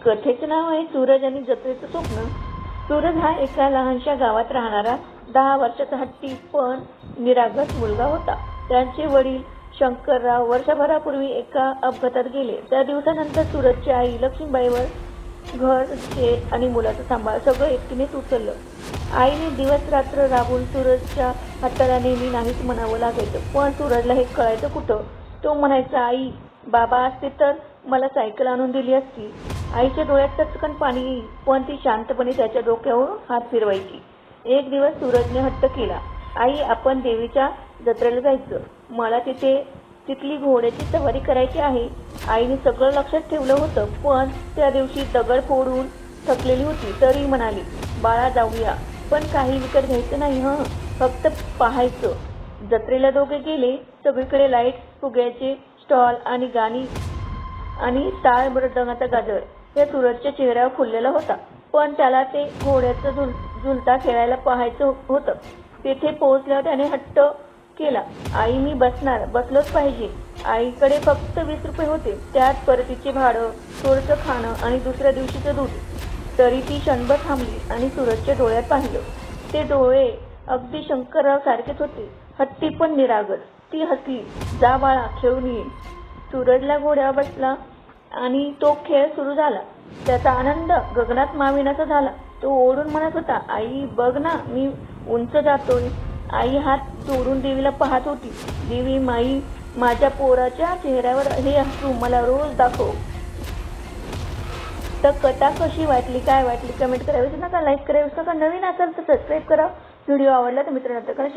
कथेचं नाव आहे सूरज आणि जत्रेचं स्वप्न। सूरज हा एका लहानशा गावात राहणारा 10 वर्षाचा हट्टी पण निरागस मुलगा होता। त्यांचे वडील शंकरराव वर्षभरापूर्वी एका अपघातात गेले। त्या दिवसानंतर सूरजची आई लक्ष्मीबाईवर घर, शेत आणि मुलाचा सांभाळ सगळं एकटीनेच उचललं। आईने दिवस रात्र राबून सूरजच्या हट्टाला नेहमी नाहीच म्हणावं लागायचं, पण सूरजला हे कळायचं कुठं। तो म्हणायचा, आई बाबा असते तर मला सायकल आणून दिली असती। आईच्या डोळ्यात टचकन पाणी येई, पण ती शांतपणे त्याच्या डोक्यावर हात फिरवायची। एक दिवस सूरजने हट्ट केला, आई आपण देवीच्या जत्रेला जायचं, मला तिथली घोड्याची सवारी करायची आहे। आईने सगळं लक्षात ठेवलं होतं, पण त्या दिवशी दगड फोडून थकलेली होती, तरी म्हणाली, बाळा जाऊया, पण काही विकत घ्यायचं नाही हं, फक्त पाहायचं। जत्रेला दोघे गेले। सगळीकडे लाईट, फुग्याचे स्टॉल आणि गाणी आणि टाळ मृदंगाचा गजर या सूरजच्या चेहऱ्यावर फुललेला होता, पण त्याला ते घोड्याचं झुलता खेळायला पाहायचं होतं। तेथे पोहोचल्यावर त्याने हट्ट केला, आई मी बसलोच पाहिजे। आईकडे फक्त 20 रुपये होते, त्यात परतीचे भाडं, थोडंसं खाणं आणि दुसऱ्या दिवशीचं दूध। तरी ती क्षणभर थांबली आणि सूरजच्या डोळ्यात पाहिलं। ते डोळे अगदी शंकरराव सारखेच होते, हट्टी पण निरागस। ती हसली, जा बाळा खेळून ये। सूरजला घोड्यावर बसला आणि तो खेळ सुरू झाला। त्याचा आनंद गगनात मावेनासा झाला। तो ओरडून म्हणत होता, आई बघ ना मी उंच जातोय। आई हात जोडून देवीला पाहत होती, देवी माई माझ्या पोराच्या चेहऱ्यावर हे हसू मला रोज दाखव। तर कथा कशी वाटली, काय वाटली कमेंट करायला विसरू नका, लाईक करायला विसरू नका, नवीन असाल तर सबस्क्राईब करा। व्हिडिओ आवडला तर मित्रांनो शेअर करा।